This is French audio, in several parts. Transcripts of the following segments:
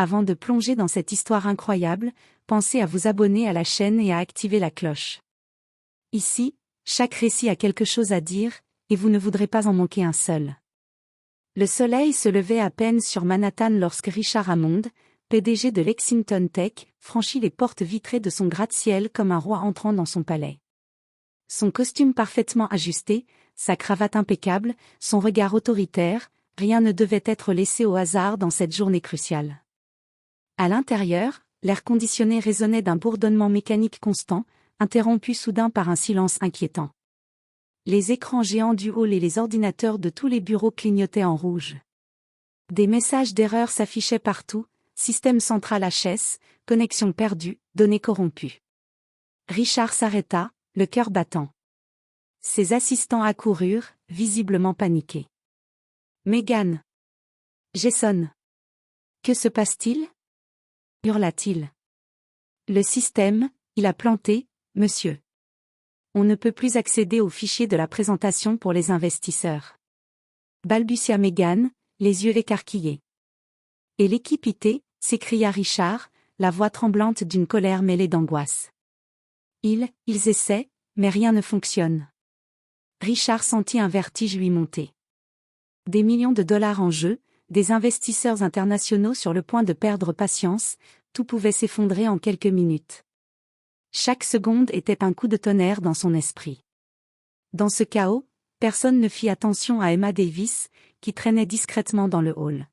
Avant de plonger dans cette histoire incroyable, pensez à vous abonner à la chaîne et à activer la cloche. Ici, chaque récit a quelque chose à dire, et vous ne voudrez pas en manquer un seul. Le soleil se levait à peine sur Manhattan lorsque Richard Hammond, PDG de Lexington Tech, franchit les portes vitrées de son gratte-ciel comme un roi entrant dans son palais. Son costume parfaitement ajusté, sa cravate impeccable, son regard autoritaire, rien ne devait être laissé au hasard dans cette journée cruciale. À l'intérieur, l'air conditionné résonnait d'un bourdonnement mécanique constant, interrompu soudain par un silence inquiétant. Les écrans géants du hall et les ordinateurs de tous les bureaux clignotaient en rouge. Des messages d'erreur s'affichaient partout, système central HS, connexion perdue, données corrompues. Richard s'arrêta, le cœur battant. Ses assistants accoururent, visiblement paniqués. Megan. Jason. Que se passe-t-il? Hurla-t-il. Le système, il a planté, monsieur. On ne peut plus accéder aux fichiers de la présentation pour les investisseurs. Balbutia Megan, les yeux écarquillés. Et l'équipe IT, s'écria Richard, la voix tremblante d'une colère mêlée d'angoisse. Ils essaient, mais rien ne fonctionne. Richard sentit un vertige lui monter. Des millions de dollars en jeu, des investisseurs internationaux sur le point de perdre patience, tout pouvait s'effondrer en quelques minutes. Chaque seconde était un coup de tonnerre dans son esprit. Dans ce chaos, personne ne fit attention à Emma Davis, qui traînait discrètement dans le hall.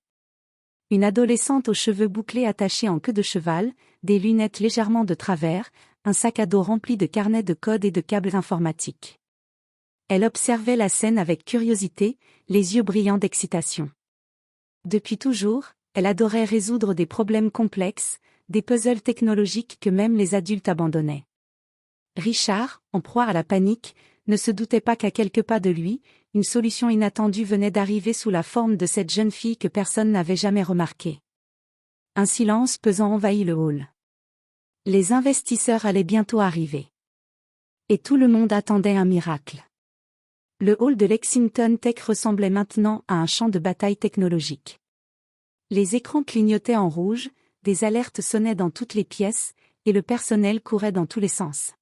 Une adolescente aux cheveux bouclés attachés en queue de cheval, des lunettes légèrement de travers, un sac à dos rempli de carnets de code et de câbles informatiques. Elle observait la scène avec curiosité, les yeux brillants d'excitation. Depuis toujours, elle adorait résoudre des problèmes complexes, des puzzles technologiques que même les adultes abandonnaient. Richard, en proie à la panique, ne se doutait pas qu'à quelques pas de lui, une solution inattendue venait d'arriver sous la forme de cette jeune fille que personne n'avait jamais remarquée. Un silence pesant envahit le hall. Les investisseurs allaient bientôt arriver. Et tout le monde attendait un miracle. Le hall de Lexington Tech ressemblait maintenant à un champ de bataille technologique. Les écrans clignotaient en rouge, des alertes sonnaient dans toutes les pièces, et le personnel courait dans tous les sens.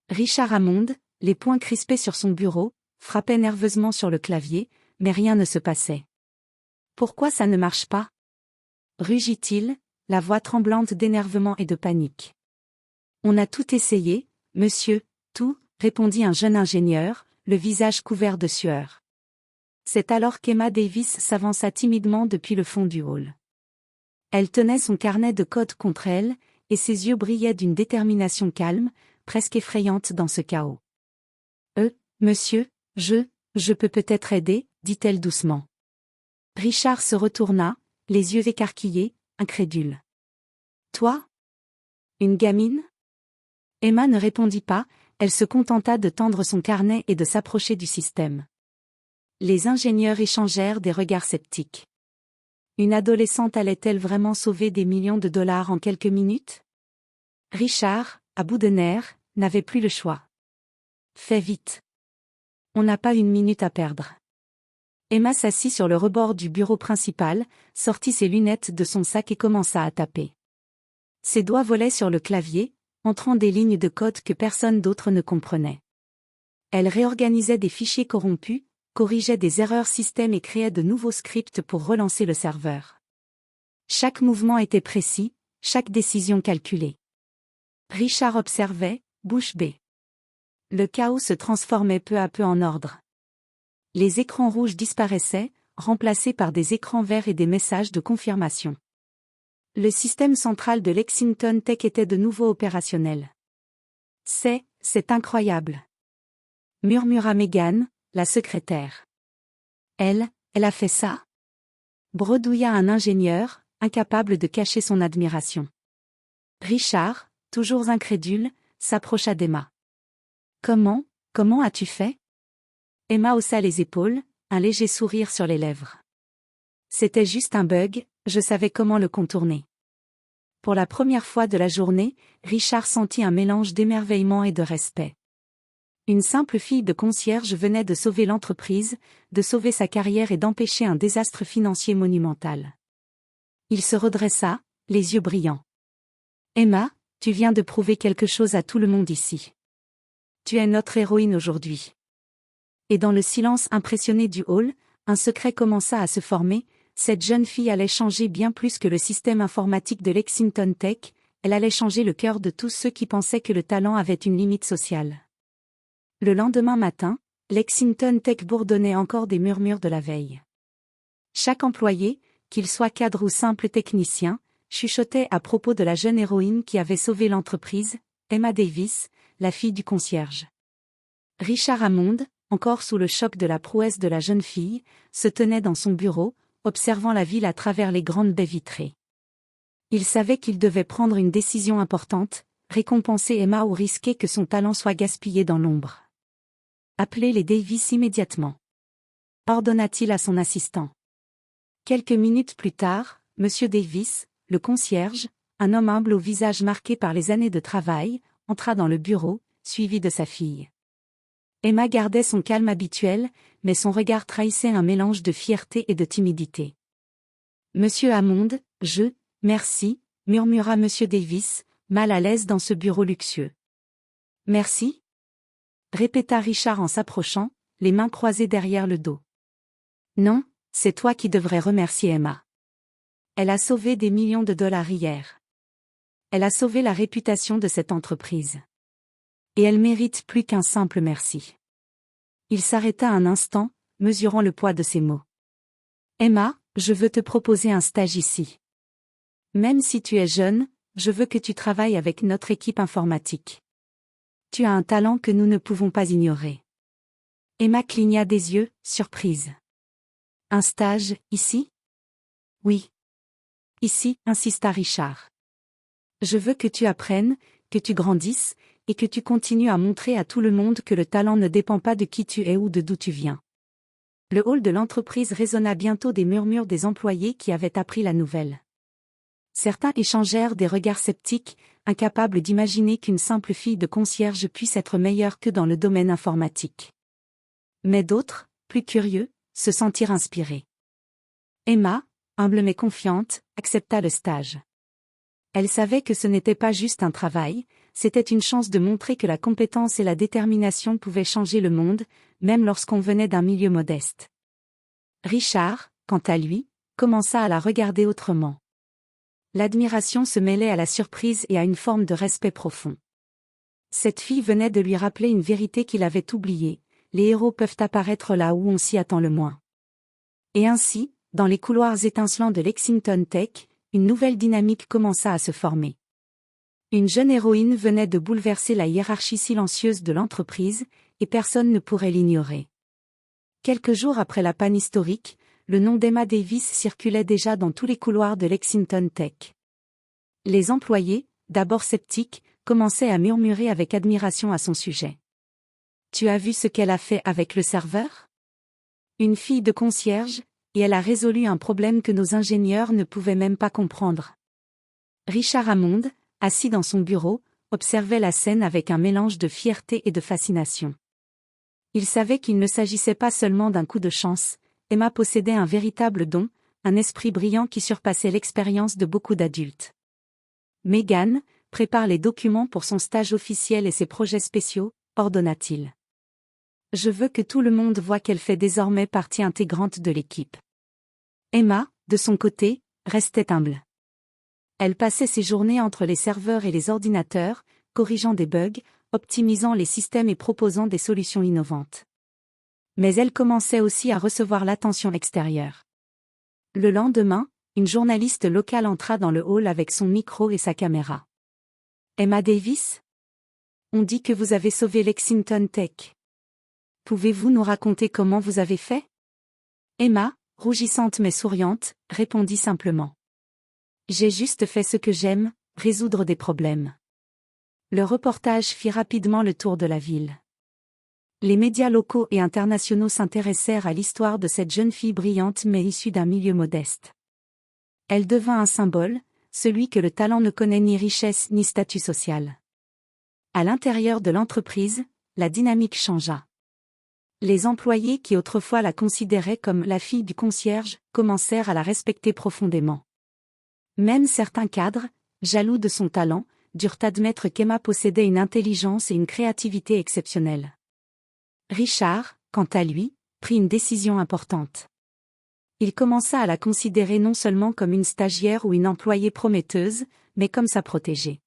Richard Hammond, les poings crispés sur son bureau, frappait nerveusement sur le clavier, mais rien ne se passait. Pourquoi ça ne marche pas? Rugit-il, la voix tremblante d'énervement et de panique. On a tout essayé, monsieur, tout, répondit un jeune ingénieur, le visage couvert de sueur. C'est alors qu'Emma Davis s'avança timidement depuis le fond du hall. Elle tenait son carnet de code contre elle, et ses yeux brillaient d'une détermination calme, presque effrayante dans ce chaos. Monsieur, je peux peut-être aider, dit-elle doucement. Richard se retourna, les yeux écarquillés, incrédule. Toi? Une gamine? Emma ne répondit pas, elle se contenta de tendre son carnet et de s'approcher du système. Les ingénieurs échangèrent des regards sceptiques. Une adolescente allait-elle vraiment sauver des millions de dollars en quelques minutes? Richard, à bout de nerfs, n'avait plus le choix. Fais vite. On n'a pas une minute à perdre. Emma s'assit sur le rebord du bureau principal, sortit ses lunettes de son sac et commença à taper. Ses doigts volaient sur le clavier, entrant des lignes de code que personne d'autre ne comprenait. Elle réorganisait des fichiers corrompus, corrigeait des erreurs système et créait de nouveaux scripts pour relancer le serveur. Chaque mouvement était précis, chaque décision calculée. Richard observait, bouche bée. Le chaos se transformait peu à peu en ordre. Les écrans rouges disparaissaient, remplacés par des écrans verts et des messages de confirmation. Le système central de Lexington Tech était de nouveau opérationnel. C'est incroyable, murmura Megan, la secrétaire. Elle a fait ça? Bredouilla un ingénieur, incapable de cacher son admiration. Richard, toujours incrédule, s'approcha d'Emma. Comment as-tu fait? Emma haussa les épaules, un léger sourire sur les lèvres. C'était juste un bug, je savais comment le contourner. Pour la première fois de la journée, Richard sentit un mélange d'émerveillement et de respect. Une simple fille de concierge venait de sauver l'entreprise, de sauver sa carrière et d'empêcher un désastre financier monumental. Il se redressa, les yeux brillants. Emma, tu viens de prouver quelque chose à tout le monde ici. Tu es notre héroïne aujourd'hui. Et dans le silence impressionné du hall, un secret commença à se former. Cette jeune fille allait changer bien plus que le système informatique de Lexington Tech, elle allait changer le cœur de tous ceux qui pensaient que le talent avait une limite sociale. Le lendemain matin, Lexington Tech bourdonnait encore des murmures de la veille. Chaque employé, qu'il soit cadre ou simple technicien, chuchotait à propos de la jeune héroïne qui avait sauvé l'entreprise, Emma Davis, la fille du concierge. Richard Hammond, encore sous le choc de la prouesse de la jeune fille, se tenait dans son bureau, observant la ville à travers les grandes baies vitrées. Il savait qu'il devait prendre une décision importante, récompenser Emma ou risquer que son talent soit gaspillé dans l'ombre. Appelez les Davis immédiatement. Ordonna-t-il à son assistant. Quelques minutes plus tard, M. Davis, le concierge, un homme humble au visage marqué par les années de travail, entra dans le bureau, suivi de sa fille. Emma gardait son calme habituel, mais son regard trahissait un mélange de fierté et de timidité. « Monsieur Hammond, merci, murmura M. Davis, mal à l'aise dans ce bureau luxueux. « Merci ?» répéta Richard en s'approchant, les mains croisées derrière le dos. « Non, c'est toi qui devrais remercier Emma. Elle a sauvé des millions de dollars hier. Elle a sauvé la réputation de cette entreprise. Et elle mérite plus qu'un simple merci. » Il s'arrêta un instant, mesurant le poids de ses mots. « Emma, je veux te proposer un stage ici. Même si tu es jeune, je veux que tu travailles avec notre équipe informatique. Tu as un talent que nous ne pouvons pas ignorer. » Emma cligna des yeux, surprise. « Un stage, ici ? » ?»« Oui. Ici, insista Richard. « Je veux que tu apprennes, que tu grandisses, et que tu continues à montrer à tout le monde que le talent ne dépend pas de qui tu es ou de d'où tu viens. » Le hall de l'entreprise résonna bientôt des murmures des employés qui avaient appris la nouvelle. Certains échangèrent des regards sceptiques, incapables d'imaginer qu'une simple fille de concierge puisse être meilleure que dans le domaine informatique. Mais d'autres, plus curieux, se sentirent inspirés. Emma, humble mais confiante, accepta le stage. Elle savait que ce n'était pas juste un travail, c'était une chance de montrer que la compétence et la détermination pouvaient changer le monde, même lorsqu'on venait d'un milieu modeste. Richard, quant à lui, commença à la regarder autrement. L'admiration se mêlait à la surprise et à une forme de respect profond. Cette fille venait de lui rappeler une vérité qu'il avait oubliée, les héros peuvent apparaître là où on s'y attend le moins. Et ainsi, dans les couloirs étincelants de Lexington Tech, une nouvelle dynamique commença à se former. Une jeune héroïne venait de bouleverser la hiérarchie silencieuse de l'entreprise, et personne ne pourrait l'ignorer. Quelques jours après la panne historique, le nom d'Emma Davis circulait déjà dans tous les couloirs de Lexington Tech. Les employés, d'abord sceptiques, commençaient à murmurer avec admiration à son sujet. « Tu as vu ce qu'elle a fait avec le serveur ? Une fille de concierge, et elle a résolu un problème que nos ingénieurs ne pouvaient même pas comprendre. » Richard Hammond, assis dans son bureau, observait la scène avec un mélange de fierté et de fascination. Il savait qu'il ne s'agissait pas seulement d'un coup de chance, Emma possédait un véritable don, un esprit brillant qui surpassait l'expérience de beaucoup d'adultes. « Megan, prépare les documents pour son stage officiel et ses projets spéciaux, ordonna-t-il. « Je veux que tout le monde voie qu'elle fait désormais partie intégrante de l'équipe. » Emma, de son côté, restait humble. Elle passait ses journées entre les serveurs et les ordinateurs, corrigeant des bugs, optimisant les systèmes et proposant des solutions innovantes. Mais elle commençait aussi à recevoir l'attention extérieure. Le lendemain, une journaliste locale entra dans le hall avec son micro et sa caméra. « Emma Davis ? On dit que vous avez sauvé Lexington Tech. Pouvez-vous nous raconter comment vous avez fait ? » Emma, rougissante mais souriante, répondit simplement. « J'ai juste fait ce que j'aime, résoudre des problèmes. » Le reportage fit rapidement le tour de la ville. Les médias locaux et internationaux s'intéressèrent à l'histoire de cette jeune fille brillante mais issue d'un milieu modeste. Elle devint un symbole, celui que le talent ne connaît ni richesse ni statut social. À l'intérieur de l'entreprise, la dynamique changea. Les employés qui autrefois la considéraient comme la fille du concierge commencèrent à la respecter profondément. Même certains cadres, jaloux de son talent, durent admettre qu'Emma possédait une intelligence et une créativité exceptionnelles. Richard, quant à lui, prit une décision importante. Il commença à la considérer non seulement comme une stagiaire ou une employée prometteuse, mais comme sa protégée.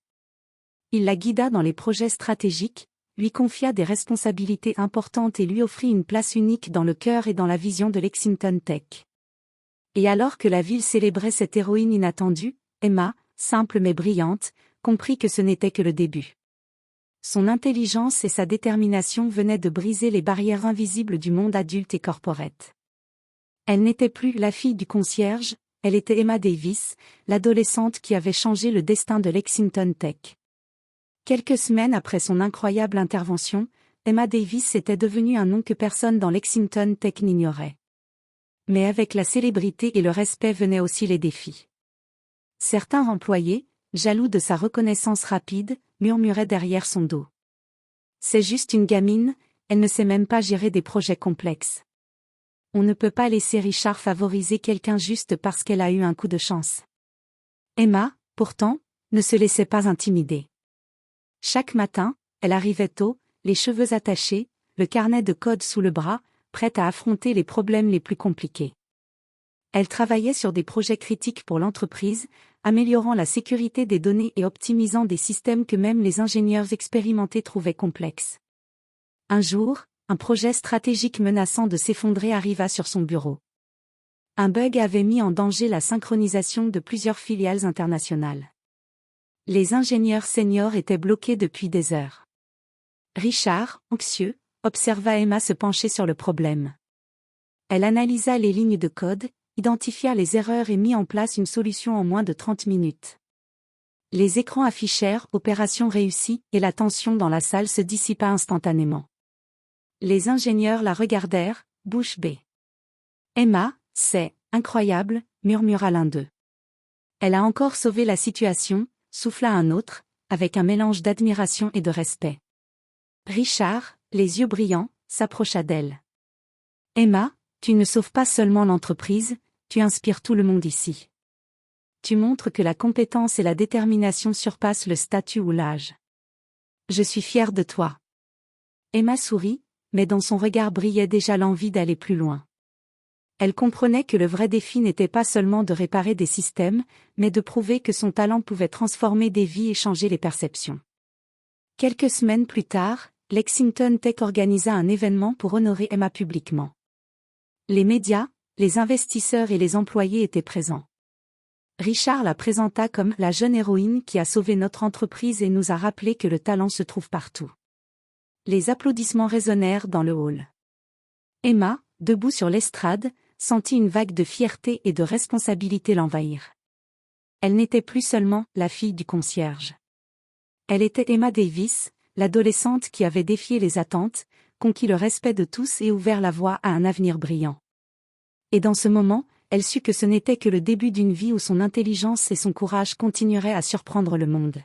Il la guida dans les projets stratégiques, lui confia des responsabilités importantes et lui offrit une place unique dans le cœur et dans la vision de Lexington Tech. Et alors que la ville célébrait cette héroïne inattendue, Emma, simple mais brillante, comprit que ce n'était que le début. Son intelligence et sa détermination venaient de briser les barrières invisibles du monde adulte et corporate. Elle n'était plus la fille du concierge, elle était Emma Davis, l'adolescente qui avait changé le destin de Lexington Tech. Quelques semaines après son incroyable intervention, Emma Davis était devenue un nom que personne dans Lexington Tech n'ignorait. Mais avec la célébrité et le respect venaient aussi les défis. Certains employés, jaloux de sa reconnaissance rapide, murmuraient derrière son dos. C'est juste une gamine, elle ne sait même pas gérer des projets complexes. On ne peut pas laisser Richard favoriser quelqu'un juste parce qu'elle a eu un coup de chance. Emma, pourtant, ne se laissait pas intimider. Chaque matin, elle arrivait tôt, les cheveux attachés, le carnet de code sous le bras, prête à affronter les problèmes les plus compliqués. Elle travaillait sur des projets critiques pour l'entreprise, améliorant la sécurité des données et optimisant des systèmes que même les ingénieurs expérimentés trouvaient complexes. Un jour, un projet stratégique menaçant de s'effondrer arriva sur son bureau. Un bug avait mis en danger la synchronisation de plusieurs filiales internationales. Les ingénieurs seniors étaient bloqués depuis des heures. Richard, anxieux, observa Emma se pencher sur le problème. Elle analysa les lignes de code, identifia les erreurs et mit en place une solution en moins de 30 minutes. Les écrans affichèrent « Opération réussie » et la tension dans la salle se dissipa instantanément. Les ingénieurs la regardèrent, bouche bée. « Emma, c'est incroyable », murmura l'un d'eux. « Elle a encore sauvé la situation », souffla un autre, avec un mélange d'admiration et de respect. Richard, les yeux brillants, s'approcha d'elle. « Emma, tu ne sauves pas seulement l'entreprise, tu inspires tout le monde ici. Tu montres que la compétence et la détermination surpassent le statut ou l'âge. Je suis fière de toi. » Emma sourit, mais dans son regard brillait déjà l'envie d'aller plus loin. Elle comprenait que le vrai défi n'était pas seulement de réparer des systèmes, mais de prouver que son talent pouvait transformer des vies et changer les perceptions. Quelques semaines plus tard, Lexington Tech organisa un événement pour honorer Emma publiquement. Les médias, les investisseurs et les employés étaient présents. Richard la présenta comme la jeune héroïne qui a sauvé notre entreprise et nous a rappelé que le talent se trouve partout. Les applaudissements résonnèrent dans le hall. Emma, debout sur l'estrade, sentit une vague de fierté et de responsabilité l'envahir. Elle n'était plus seulement la fille du concierge. Elle était Emma Davis, l'adolescente qui avait défié les attentes, conquis le respect de tous et ouvert la voie à un avenir brillant. Et dans ce moment, elle sut que ce n'était que le début d'une vie où son intelligence et son courage continueraient à surprendre le monde.